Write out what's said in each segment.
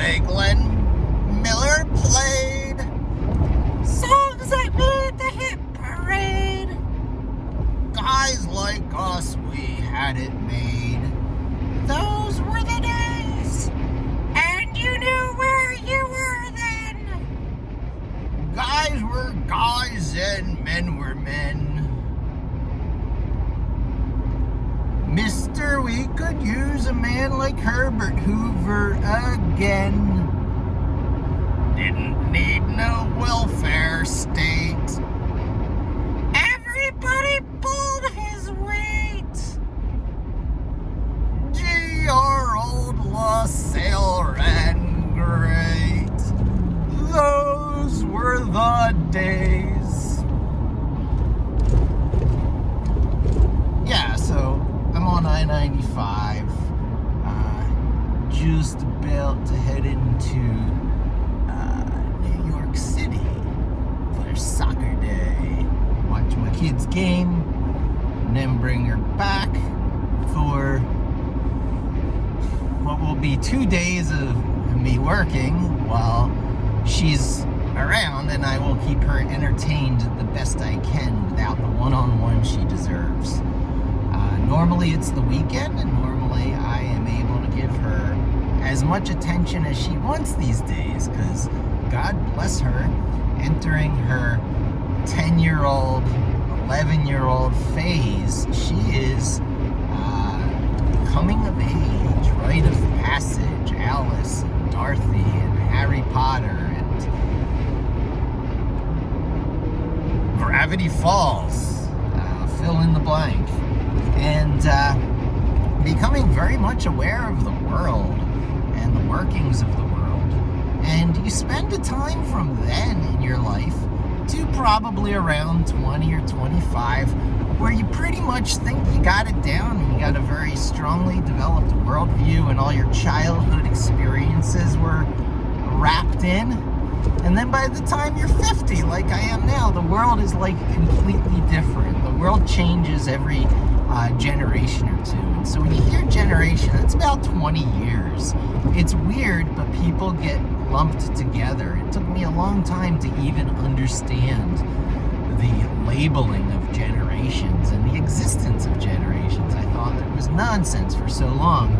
way Glenn Miller played songs that made the hit parade. Guys like us, we had it made. Those were the days, and you knew where you were then. Guys were guys and men were men. Mister, we could use a man like Herbert Hoover again. Didn't need no welfare state. Everybody pulled his weight. Gee, our old LaSalle ran great. Those were the days. Yeah, so I'm on I-95, just about to head into New York City for soccer day. Watch my kids' game, and then bring her back for what will be 2 days of me working while she's around, and I will keep her entertained the best I can without the one-on-one she deserves. Normally it's the weekend, and normally I am able to give her as much attention as she wants these days, because God bless her, entering her 10-year-old, 11-year-old phase, she is coming of age, rite of passage. Alice and Dorothy and Harry Potter and Gravity Falls, fill in the blank. And becoming very much aware of the world and the workings of the world. And you spend a time from then in your life to probably around 20 or 25 where you pretty much think you got it down and you got a very strongly developed worldview and all your childhood experiences were wrapped in. And then by the time you're 50, like I am now, the world is like completely different. The world changes every generation or two. And so when you hear generation, it's about 20 years. It's weird, but people get lumped together. It took me a long time to even understand the labeling of generations and the existence of generations. I thought it was nonsense for so long.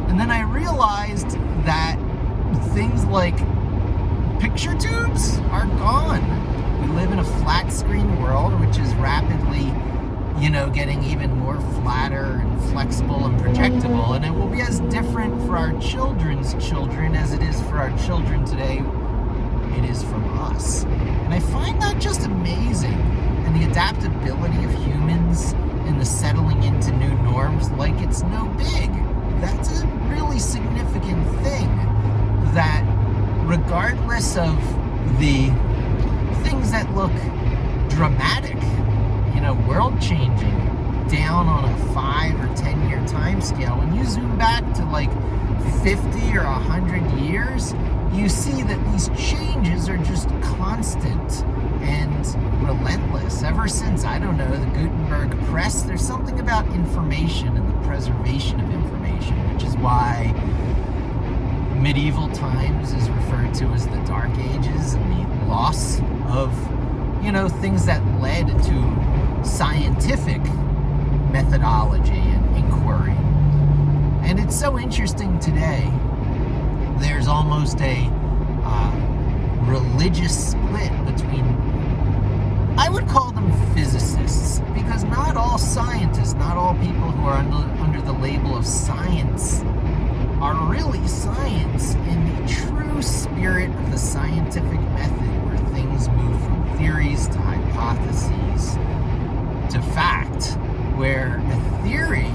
And then I realized that things like picture tubes are gone. We live in a flat screen world, which is rapidly, getting even more flatter and flexible and projectable, and it will be as different for our children's children as it is for our children today it is from us. And I find that just amazing, and the adaptability of humans and the settling into new norms like it's no big. That's a really significant thing, that regardless of the things that look dramatic, world-changing, down on a 5 or 10 year time scale, when you zoom back to like 50 or 100 years, you see that these changes are just constant and relentless. Ever since, the Gutenberg press, there's something about information and the preservation of information, which is why medieval times is referred to as the Dark Ages, and the loss of, things that led to scientific methodology and inquiry. And it's so interesting today. There's almost a religious split between, I would call them physicists, because not all scientists, not all people who are under the label of science are really science in the true spirit of the scientific method, where things move from theories to hypotheses to fact, where a theory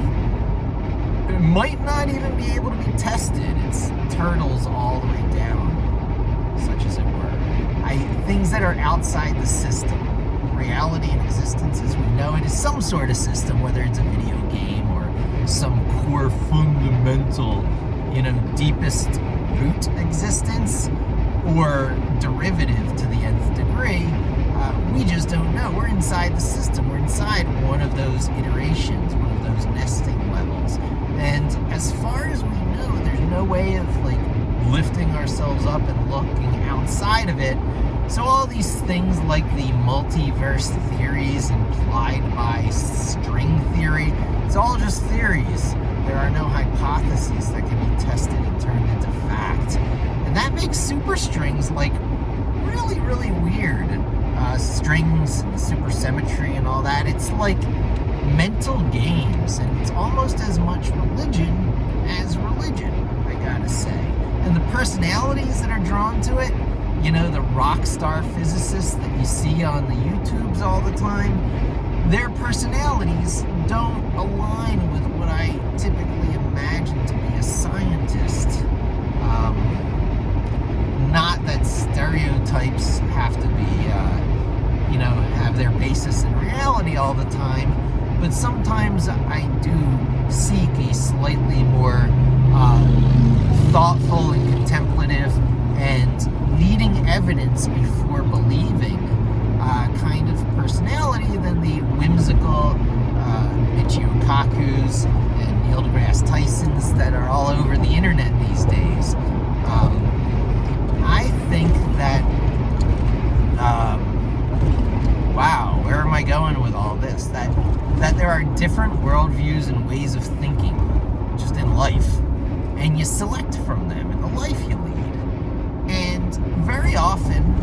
might not even be able to be tested. It's turtles all the way down, such as it were. Things that are outside the system. Reality and existence as we know it is some sort of system, whether it's a video game or some core fundamental, deepest root existence or derivative to the nth degree. We just don't know. We're inside the system. We're inside one of those iterations, one of those nesting levels. And as far as we know, there's no way of lifting ourselves up and looking outside of it. So all these things like the multiverse theories implied by string theory, it's all just theories. There are no hypotheses that can be tested and turned into fact. And that makes superstrings like really, really weird. Strings and supersymmetry and all that. It's like mental games, and it's almost as much religion as religion, I gotta say. And the personalities that are drawn to it, you know, the rock star physicists that you see on the YouTubes all the time, their personalities don't align with what I typically imagine to be a scientist. Not that stereotypes have to be, have their basis in reality all the time, but sometimes I do seek a slightly more thoughtful and contemplative and needing evidence before believing kind of personality than the whimsical Michio Kakus and Neil deGrasse Tysons that are all over the internet these days. I think that, wow, where am I going with all this? That there are different worldviews and ways of thinking, just in life, and you select from them in the life you lead. And very often,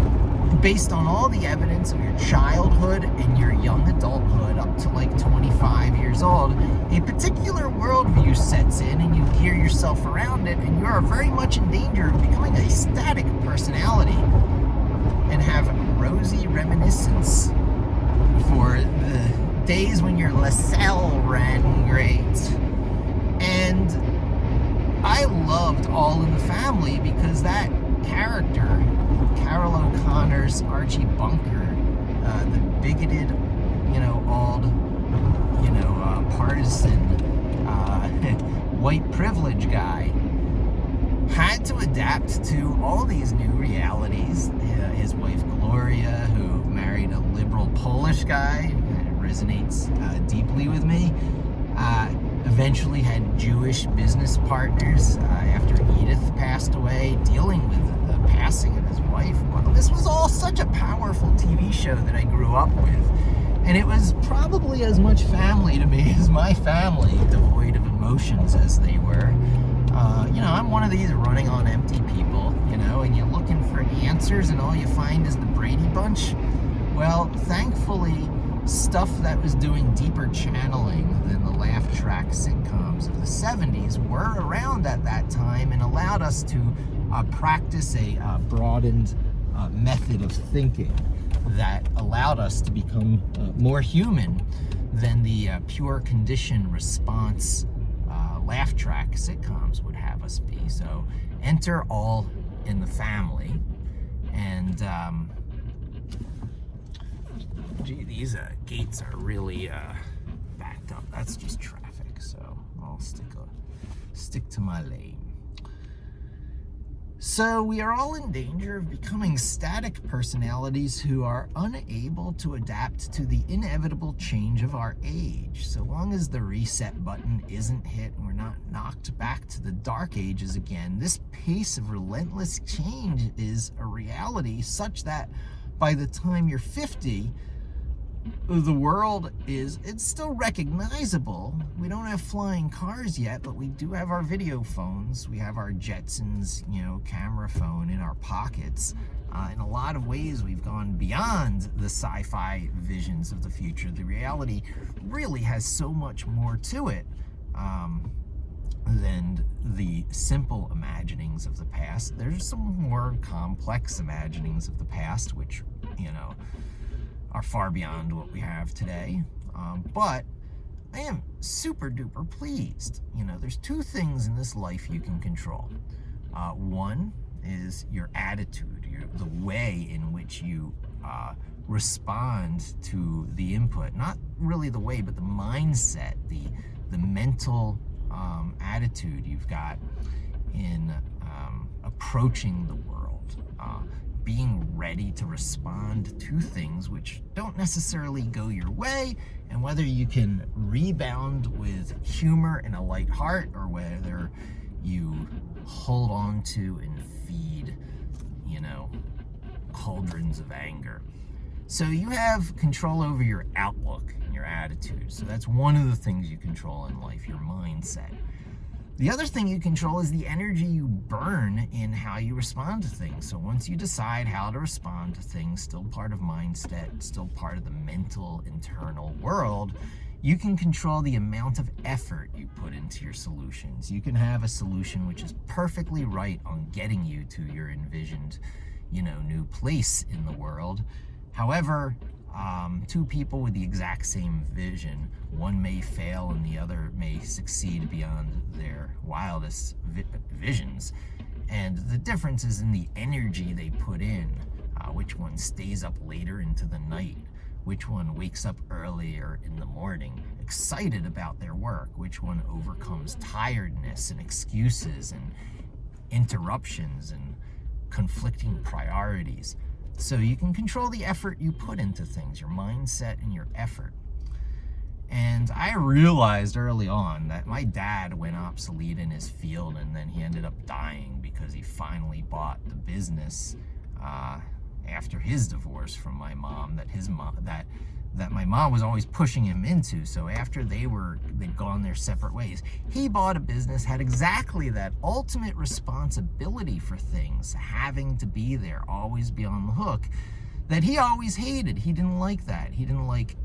based on all the evidence of your childhood and your young adulthood up to like 25 years old, a particular worldview sets in and you gear yourself around it, and you are very much in danger of becoming a static personality and have rosy reminiscence for the days when your LaSalle ran great. And I loved All in the Family because that character, Carol O'Connor's Archie Bunker, the bigoted, partisan, white privilege guy, had to adapt to all these new realities. His wife Gloria, who married a liberal Polish guy, resonates deeply with me. Eventually had Jewish business partners after Edith passed away, dealing with the passing of his wife. Well, this was all such a powerful TV show that I grew up with. And it was probably as much family to me as my family, devoid of emotions as they were. I'm one of these running on empty people, and you're looking for answers and all you find is the Brady Bunch. Well, thankfully, stuff that was doing deeper channeling than the laugh track sitcoms of the 70s were around at that time and allowed us to practice a broadened method of thinking that allowed us to become more human than the pure condition response laugh track sitcoms would have us be. So enter All in the Family. And these gates are really backed up. That's just traffic, so I'll stick to my lane. So we are all in danger of becoming static personalities who are unable to adapt to the inevitable change of our age. So long as the reset button isn't hit and we're not knocked back to the dark ages again, this pace of relentless change is a reality such that by the time you're 50, the world it's still recognizable. We don't have flying cars yet, but we do have our video phones. We have our Jetsons, camera phone in our pockets. In a lot of ways, we've gone beyond the sci-fi visions of the future. The reality really has so much more to it than the simple imaginings of the past. There's some more complex imaginings of the past, which, are far beyond what we have today. But I am super duper pleased. There's two things in this life you can control. One is your attitude, the way in which you respond to the input. Not really the way, but the mindset, the mental attitude you've got in approaching the world. Being ready to respond to things which don't necessarily go your way, and whether you can rebound with humor and a light heart, or whether you hold on to and feed, cauldrons of anger. So you have control over your outlook and your attitude. So that's one of the things you control in life, your mindset. The other thing you control is the energy you burn in how you respond to things. So once you decide how to respond to things, still part of mindset, still part of the mental internal world, you can control the amount of effort you put into your solutions. You can have a solution which is perfectly right on getting you to your envisioned, new place in the world. However, two people with the exact same vision, one may fail and the other may succeed beyond their wildest visions. And the difference is in the energy they put in. Which one stays up later into the night? Which one wakes up earlier in the morning, excited about their work? Which one overcomes tiredness and excuses and interruptions and conflicting priorities? So you can control the effort you put into things, your mindset and your effort. And I realized early on that my dad went obsolete in his field, and then he ended up dying because he finally bought the business after his divorce from my mom that my mom was always pushing him into. So after they'd gone their separate ways, he bought a business, had exactly that ultimate responsibility for things, having to be there, always be on the hook, that he always hated. He didn't like that. He didn't like,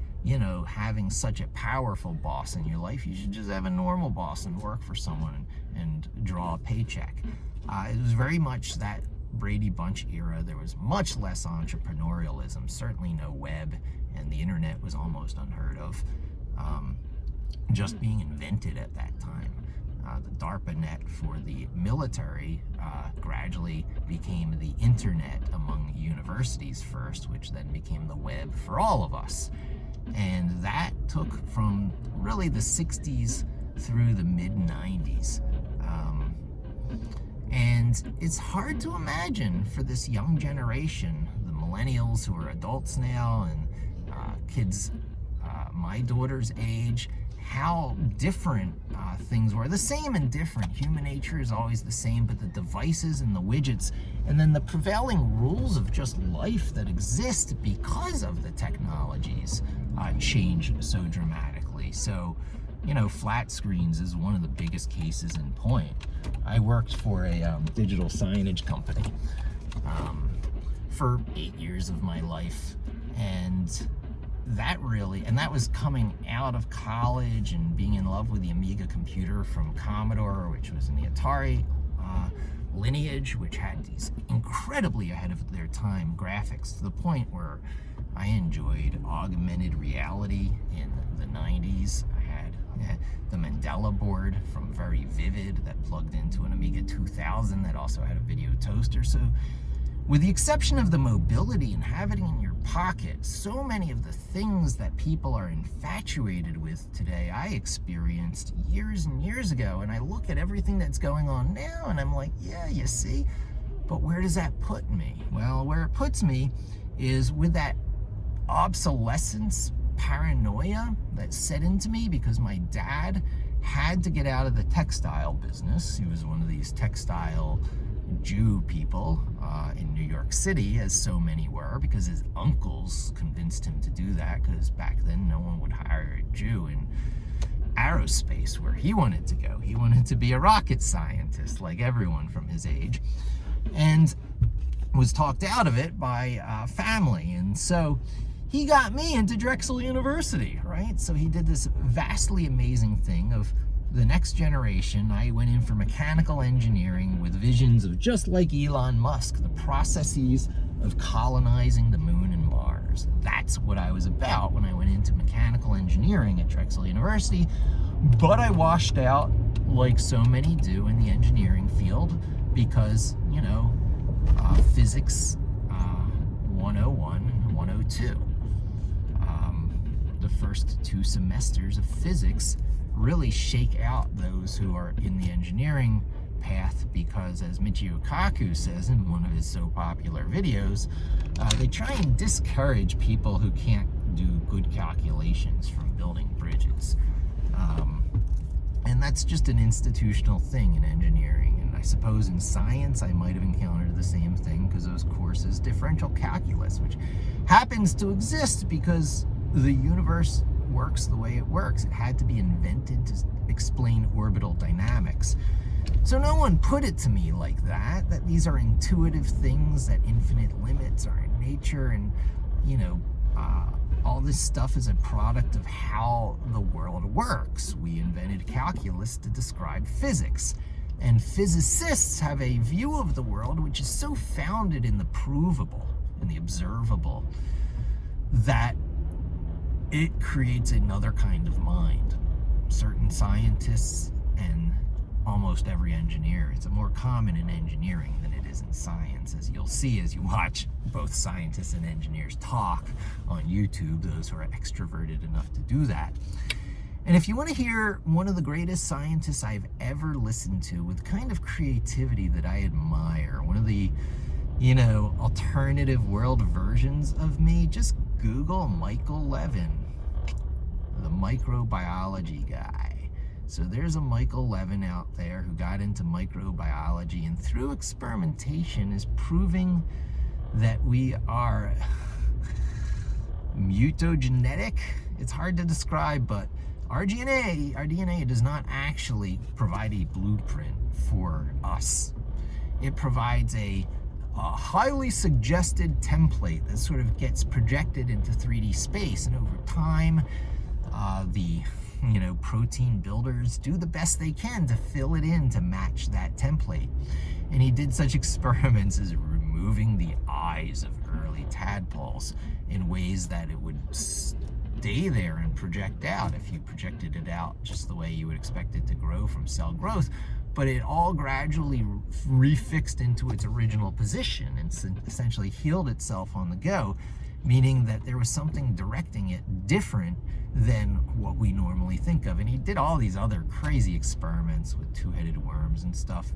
having such a powerful boss in your life. You should just have a normal boss and work for someone and draw a paycheck. It was very much that Brady Bunch era. There was much less entrepreneurialism, certainly no web, and the internet was almost unheard of, just being invented at that time. The DARPA net for the military gradually became the internet among universities first, which then became the web for all of us. And that took from really the 60s through the mid-90s. And it's hard to imagine for this young generation, the millennials who are adults now and kids my daughter's age, how different things were. The same and different. Human nature is always the same, but the devices and the widgets and then the prevailing rules of just life that exist because of the technologies change so dramatically. So, flat screens is one of the biggest cases in point. I worked for a digital signage company for 8 years of my life, and that was coming out of college and being in love with the Amiga computer from Commodore, which was in the Atari lineage, which had these incredibly ahead of their time graphics, to the point where I enjoyed augmented reality in the 90s. I had the Mandela board from Very Vivid that plugged into an Amiga 2000 that also had a video toaster. So with the exception of the mobility and having it in your pocket, so many of the things that people are infatuated with today, I experienced years and years ago. And I look at everything that's going on now and I'm like, yeah, you see, but where does that put me? Well, where it puts me is with that obsolescence paranoia that set into me because my dad had to get out of the textile business. He was one of these textile Jew people in New York City, as so many were, because his uncles convinced him to do that, because back then no one would hire a Jew in aerospace where he wanted to go. He wanted to be a rocket scientist like everyone from his age, and was talked out of it by family. And so he got me into Drexel University, right? So he did this vastly amazing thing of the next generation. I went in for mechanical engineering with visions of, just like Elon Musk, the processes of colonizing the moon and Mars. That's what I was about when I went into mechanical engineering at Drexel University. But I washed out, like so many do in the engineering field, because, physics 101 and 102. The first 2 semesters of physics really shake out those who are in the engineering path, because, as Michio Kaku says in one of his so popular videos, they try and discourage people who can't do good calculations from building bridges. And that's just an institutional thing in engineering, and I suppose in science I might have encountered the same thing, because those courses, differential calculus, which happens to exist because the universe works the way it works. It had to be invented to explain orbital dynamics. So no one put it to me like that these are intuitive things, that infinite limits are in nature, and, all this stuff is a product of how the world works. We invented calculus to describe physics. And physicists have a view of the world which is so founded in the provable, in the observable, that it creates another kind of mind. Certain scientists and almost every engineer, it's more common in engineering than it is in science, as you'll see as you watch both scientists and engineers talk on YouTube, those who are extroverted enough to do that. And if you want to hear one of the greatest scientists I've ever listened to with kind of creativity that I admire, one of the, alternative world versions of me, just Google Michael Levin, the microbiology guy. So there's a Michael Levin out there who got into microbiology and through experimentation is proving that we are mutagenetic. It's hard to describe, but our DNA does not actually provide a blueprint for us. It provides a highly suggested template that sort of gets projected into 3D space, and over time, the protein builders do the best they can to fill it in to match that template. And he did such experiments as removing the eyes of early tadpoles in ways that it would stay there and project out if you projected it out just the way you would expect it to grow from cell growth. But it all gradually refixed into its original position and essentially healed itself on the go, meaning that there was something directing it different than what we normally think of. And he did all these other crazy experiments with two-headed worms and stuff,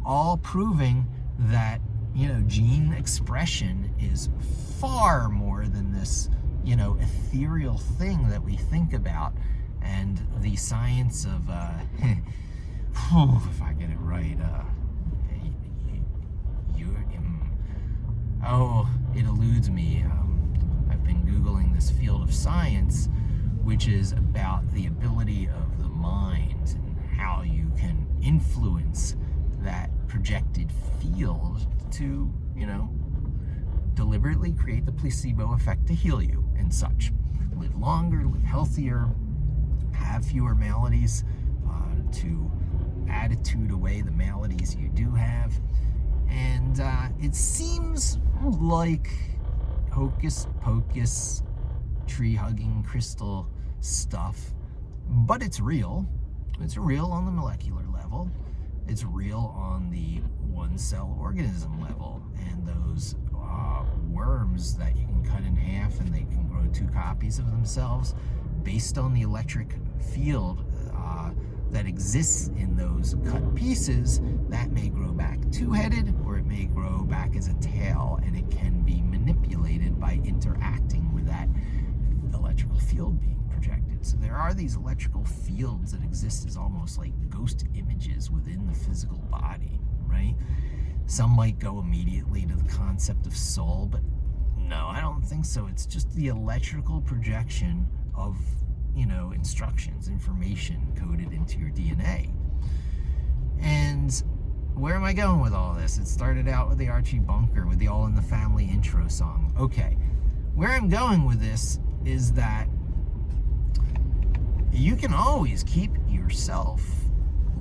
all proving that, gene expression is far more than this, ethereal thing that we think about. And the science of, if I get it right, it eludes me. I've been Googling this field of science, which is about the ability of the mind and how you can influence that projected field to, deliberately create the placebo effect to heal you and such. Live longer, live healthier, have fewer maladies, to attitude away the maladies you do have. And it seems like hocus pocus, tree hugging crystal stuff, but it's real. It's real on the molecular level. It's real on the one cell organism level. And those worms that you can cut in half and they can grow 2 copies of themselves based on the electric field that exists in those cut pieces, that may grow back 2-headed or it may grow back as a tail, and it can be manipulated by interacting with that electrical field being projected. So there are these electrical fields that exist as almost like ghost images within the physical body, right? Some might go immediately to the concept of soul, but no, I don't think so. It's just the electrical projection of instructions, information coded into your DNA. And where am I going with all this? It started out with the Archie Bunker, with the All in the Family intro song. Okay, where I'm going with this is that you can always keep yourself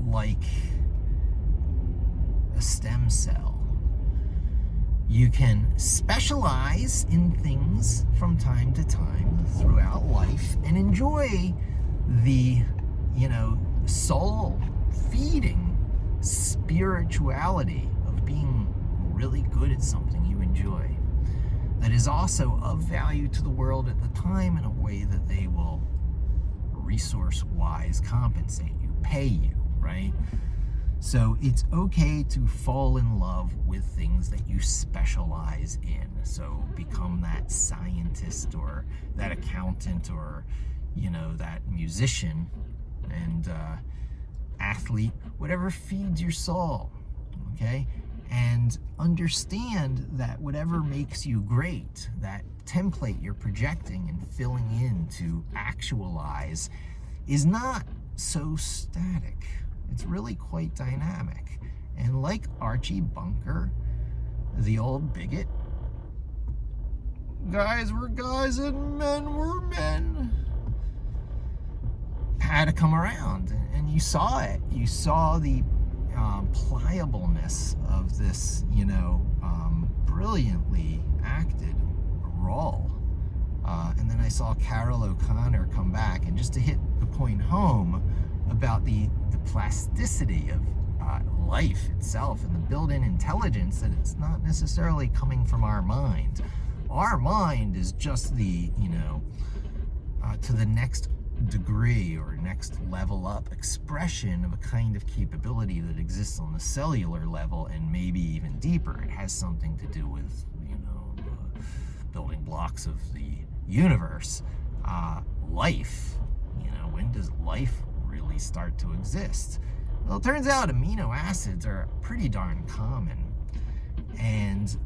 like a stem cell. You can specialize in things from time to time throughout life and enjoy the, soul-feeding spirituality of being really good at something you enjoy. That is also of value to the world at the time in a way that they will resource-wise compensate you, pay you, right? So it's okay to fall in love with things that you specialize in. So become that scientist or that accountant or, that musician, and athlete, whatever feeds your soul, okay? And understand that whatever makes you great, that template you're projecting and filling in to actualize, is not so static. It's really quite dynamic. And like Archie Bunker, the old bigot, guys were guys and men were men, had to come around. And you saw it. You saw the pliableness of this, brilliantly acted role. And then I saw Carol O'Connor come back, and just to hit the point home about the plasticity of life itself and the built-in intelligence, that it's not necessarily coming from our mind. Our mind is just the, to the next degree or next level up expression of a kind of capability that exists on the cellular level, and maybe even deeper. It has something to do with, the building blocks of the universe. Life, when does life really start to exist? Well, it turns out amino acids are pretty darn common, and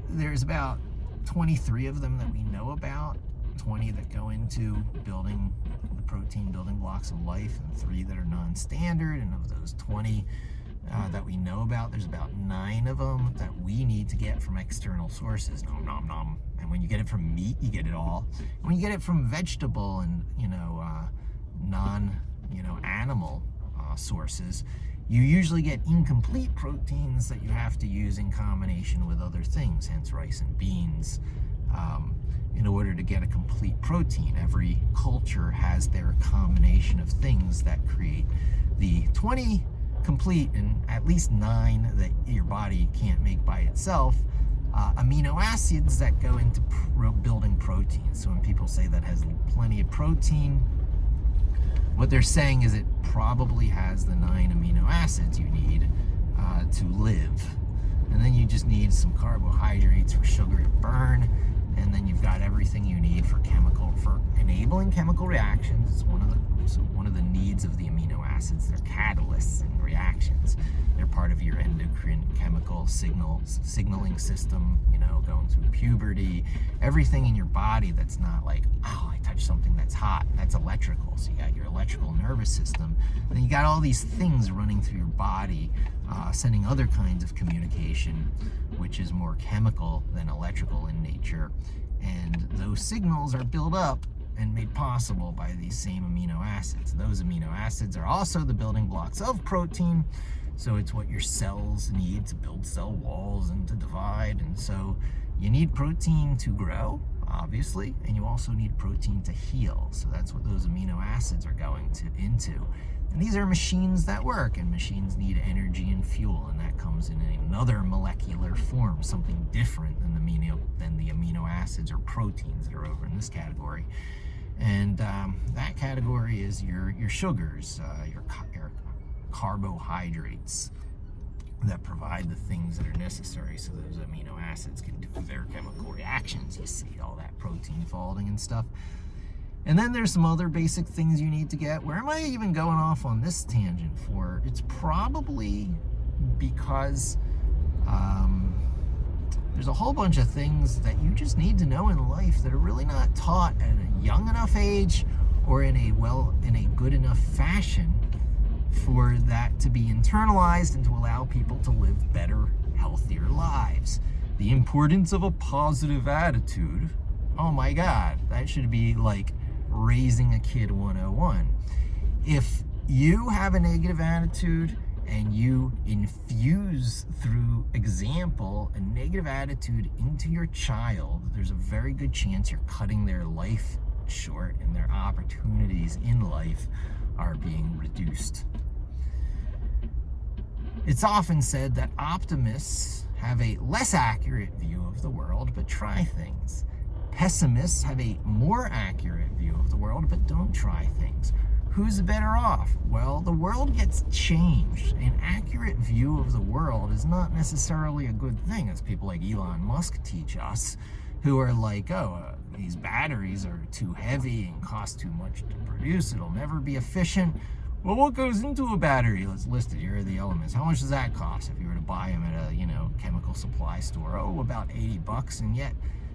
there's about 23 of them that we know about, 20 that go into building the protein building blocks of life, and 3 that are non-standard. And of those 20 that we know about, there's about 9 of them that we need to get from external sources. Nom nom nom. And when you get it from meat, you get it all. When you get it from vegetable and non-animal sources, you usually get incomplete proteins that you have to use in combination with other things, hence rice and beans, in order to get a complete protein. Every culture has their combination of things that create the 20 complete and at least 9 that your body can't make by itself, amino acids that go into building proteins. So when people say that has plenty of protein, what they're saying is it probably has the 9 amino acids you need to live. And then you just need some carbohydrates for sugar to burn, and then you've got everything you need for enabling chemical reactions. It's one of the needs of the amino acids. They're catalysts and reactions. They're part of your endocrine chemical signaling system, going through puberty. Everything in your body that's not like, oh, I touched something that's hot, that's electrical. So you got your electrical nervous system. Then you got all these things running through your body, sending other kinds of communication, which is more chemical than electrical in nature. And those signals are built up and made possible by these same amino acids. Those amino acids are also the building blocks of protein. So it's what your cells need to build cell walls and to divide. And so you need protein to grow, obviously, and you also need protein to heal. So that's what those amino acids are going into. And these are machines that work, and machines need energy and fuel, and that comes in another molecular form, something different than the amino acids or proteins that are over in this category. And that category is your sugars, your carbohydrates that provide the things that are necessary so those amino acids can do their chemical reactions. You see all that protein folding and stuff. And then there's some other basic things you need to get. Where am I even going off on this tangent for? It's probably because there's a whole bunch of things that you just need to know in life that are really not taught at a young enough age or in a good enough fashion for that to be internalized and to allow people to live better, healthier lives. The importance of a positive attitude. Oh my God, that should be like raising a kid 101. If you have a negative attitude and you infuse through example a negative attitude into your child, there's a very good chance you're cutting their life short and their opportunities in life are being reduced. It's often said that optimists have a less accurate view of the world but try things. Pessimists have a more accurate view of the world but don't try things. Who's better off? Well, the world gets changed. An accurate view of the world is not necessarily a good thing, as people like Elon Musk teach us, who are like, these batteries are too heavy and cost too much to produce. It'll never be efficient. Well, what goes into a battery? Let's list it. Here are the elements. How much does that cost if you were to buy them at a, chemical supply store? Oh, about $80. And yet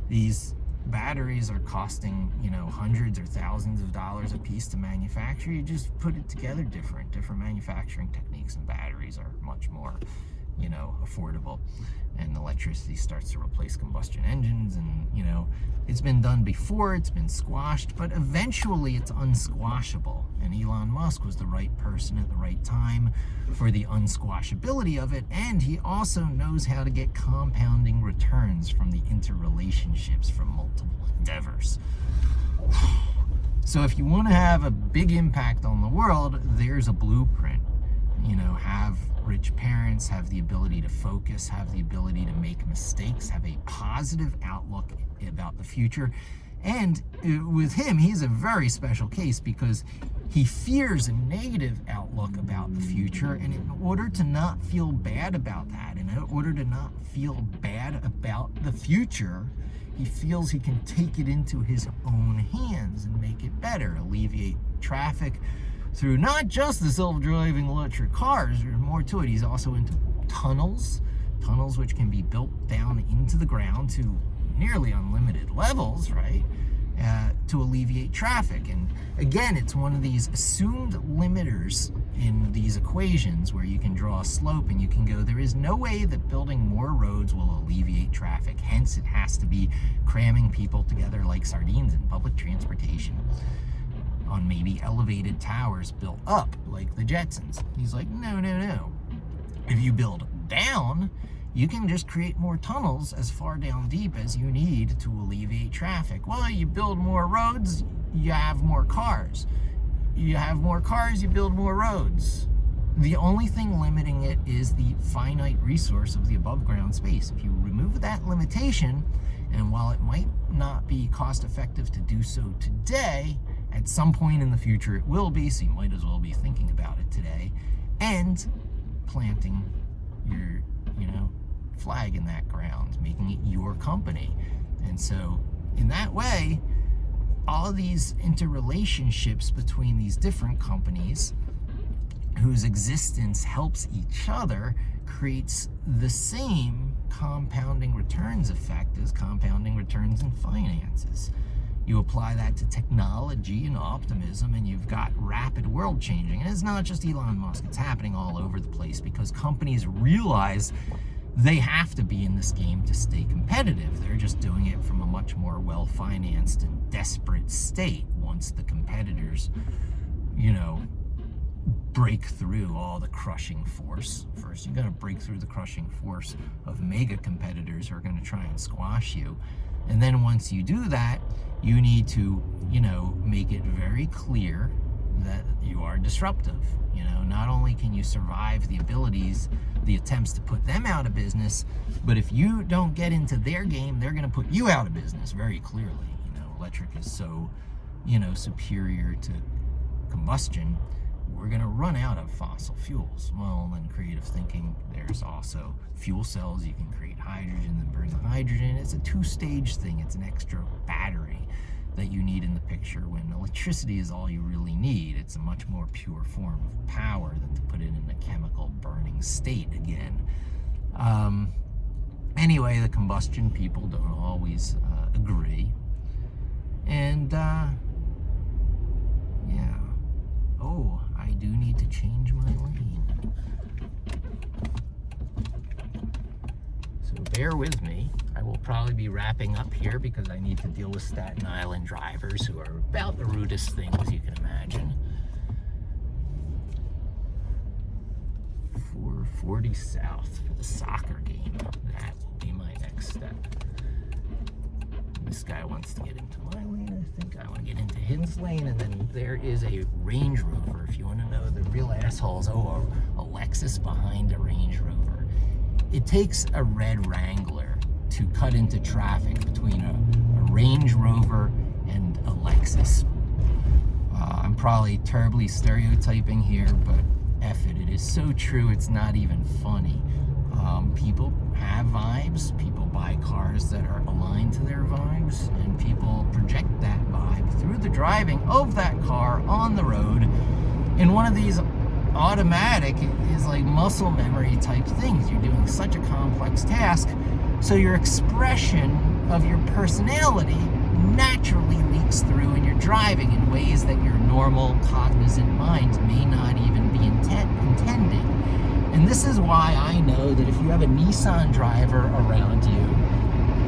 these batteries are costing, hundreds or thousands of dollars a piece to manufacture. You just put it together different manufacturing techniques, and batteries are much more, affordable. And electricity starts to replace combustion engines, and, it's been done before, it's been squashed, but eventually it's unsquashable. And Elon Musk was the right person at the right time for the unsquashability of it. And he also knows how to get compounding returns from the interrelationships from multiple endeavors. So if you want to have a big impact on the world, there's a blueprint. Have rich parents, have the ability to focus, have the ability to make mistakes, have a positive outlook about the future. And with him, he's a very special case because he fears a negative outlook about the future. And in order to not feel bad about that, in order to not feel bad about the future, he feels he can take it into his own hands and make it better, alleviate traffic through not just the self-driving electric cars. There's more to it. He's also into tunnels which can be built down into the ground to nearly unlimited levels, right? To alleviate traffic. And again, it's one of these assumed limiters in these equations where you can draw a slope and you can go, there is no way that building more roads will alleviate traffic. Hence, it has to be cramming people together like sardines in public transportation on maybe elevated towers built up like the Jetsons. He's like, no. If you build down, you can just create more tunnels as far down deep as you need to alleviate traffic. Well, you build more roads, you have more cars. You have more cars, you build more roads. The only thing limiting it is the finite resource of the above ground space. If you remove that limitation, and while it might not be cost effective to do so today, at some point in the future it will be, so you might as well be thinking about it today and planting your, flag in that ground, making it your company. And so in that way, all of these interrelationships between these different companies whose existence helps each other creates the same compounding returns effect as compounding returns in finances. You apply that to technology and optimism, and you've got rapid world changing. And it's not just Elon Musk, it's happening all over the place because companies realize they have to be in this game to stay competitive. They're just doing it from a much more well-financed and desperate state once the competitors, break through all the crushing force. First, you got to break through the crushing force of mega competitors who are going to try and squash you. And then once you do that, you need to, make it very clear that you are disruptive. Not only can you survive the attempts to put them out of business, but if you don't get into their game, they're going to put you out of business very clearly. Electric is so, superior to combustion. We're going to run out of fossil fuels. Well, then creative thinking, there's also fuel cells. You can create hydrogen and burn the hydrogen. It's a two-stage thing. It's an extra battery that you need in the picture when electricity is all you really need. It's a much more pure form of power than to put it in a chemical burning state again. Anyway, the combustion people don't always agree. And, oh, I do need to change my lane. So bear with me. I will probably be wrapping up here because I need to deal with Staten Island drivers who are about the rudest things you can imagine. 440 South for the soccer game. That will be my next step. This guy wants to get into my lane. I think I want to get into his lane. And then there is a Range Rover. If you want to know the real assholes, a Lexus behind a Range Rover. It takes a red Wrangler to cut into traffic between a Range Rover and a Lexus. I'm probably terribly stereotyping here, but F it. It is so true, it's not even funny. People have vibes. People buy cars that are aligned to their vibes, and people project that vibe through the driving of that car on the road In one of these, automatic is like muscle memory type things. You're doing such a complex task, so your expression of your personality naturally leaks through in your driving in ways that your normal cognizant mind may not even be intending. And this is why I know that if you have a Nissan driver around you,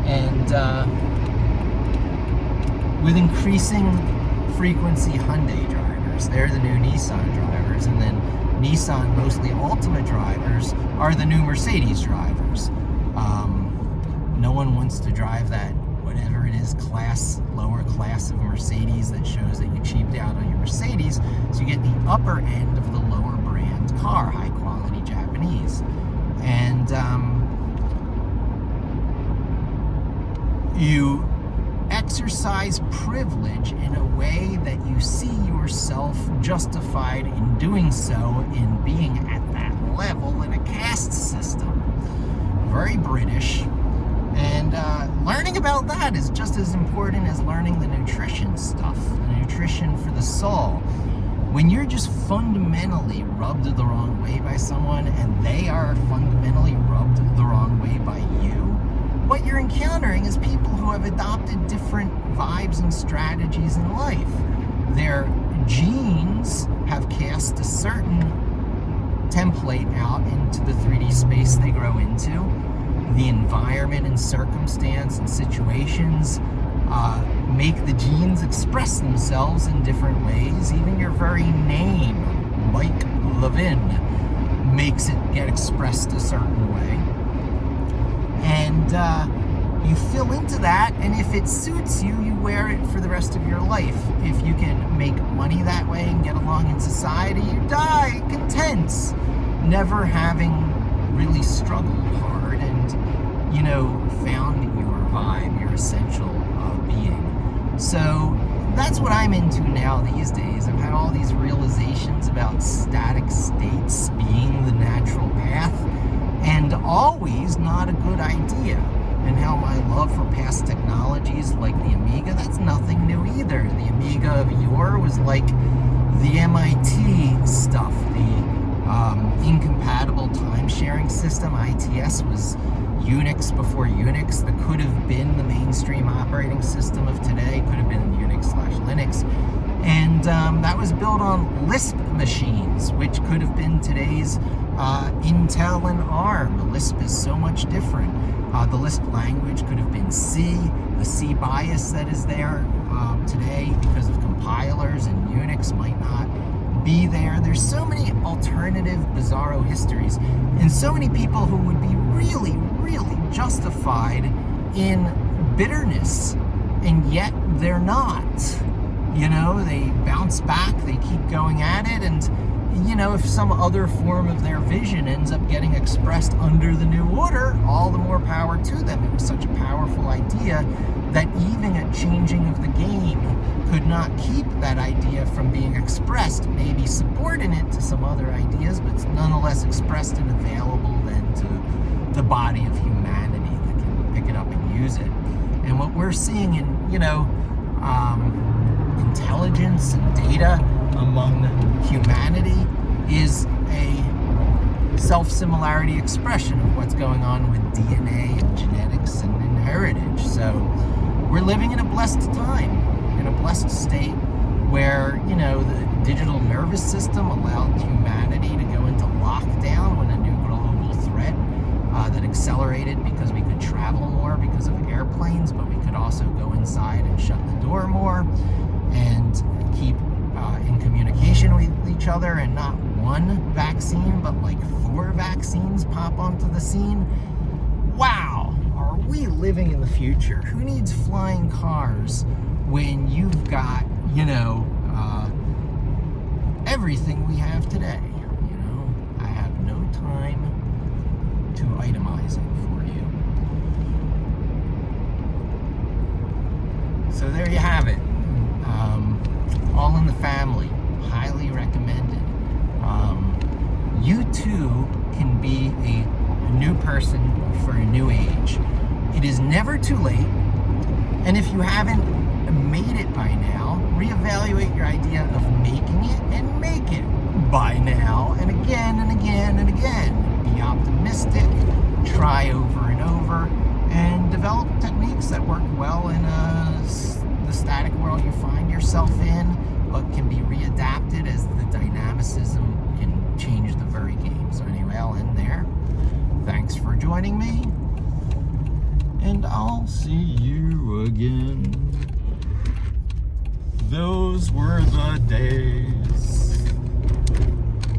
and with increasing frequency Hyundai drivers, they're the new Nissan drivers, and then Nissan, mostly Altima drivers, are the new Mercedes drivers. No one wants to drive that, whatever it is, lower class of Mercedes that shows that you cheaped out on your Mercedes. So you get the upper end of the lower brand car, high quality Japanese. And you exercise privilege in a way that you see yourself justified in doing so, in being at that level in a caste system. Very British. And learning about that is just as important as learning the nutrition stuff, the nutrition for the soul. When you're just fundamentally rubbed the wrong way by someone, and they are fundamentally rubbed the wrong way by you, what you're encountering is people who have adopted different vibes and strategies in life. Their genes have cast a certain template out into the 3D space they grow into. The environment and circumstance and situations make the genes express themselves in different ways. Even your very name, Mike Levin, makes it get expressed a certain way. And you fill into that, and if it suits you, you wear it for the rest of your life. If you can make money that way and get along in society, you die content, never having really struggled hard and, found your vibe, your essential being. So that's what I'm into now these days. I've had all these realizations about static states being the natural path, and always not a good idea. And how my love for past technologies like the Amiga, that's nothing new either. The Amiga of yore was like the MIT stuff, the incompatible time-sharing system. ITS was Unix before Unix. That could have been the mainstream operating system of today, could have been Unix/Linux. And that was built on Lisp machines, which could have been today's Intel and ARM. Lisp is so much different. The Lisp language could have been C. The C bias that is there today because of compilers and Unix might not be there. There's so many alternative bizarro histories, and so many people who would be really, really justified in bitterness, and yet they're not. They bounce back, they keep going at it, and if some other form of their vision ends up getting expressed under the new order, all the more power to them. It was such a powerful idea that even a changing of the game could not keep that idea from being expressed, maybe subordinate to some other ideas, but it's nonetheless expressed and available then to the body of humanity that can pick it up and use it. And what we're seeing in, intelligence and data among humanity is a self-similarity expression of what's going on with DNA and genetics and heritage. So we're living in a blessed time, in a blessed state where, the digital nervous system allowed humanity to go into lockdown when a new global threat that accelerated because we could travel more because of airplanes, but we could also go inside and shut the door more and keep in communication with each other, and not one vaccine, but like 4 vaccines pop onto the scene. Wow, are we living in the future? Who needs flying cars when you've got, everything we have today? I have no time to itemize it for you. So there you have it. All in the Family, highly recommended. You too can be a new person for a new age. It is never too late, and if you haven't made it by now, reevaluate your idea of making it and make it. by now, and again and again and again. Be optimistic, try over and over, and develop techniques that work well in the static world you find yourself in, but can be readapted as the dynamicism can change the very game. So anyway, I'll end there. Thanks for joining me, and I'll see you again. Those were the days.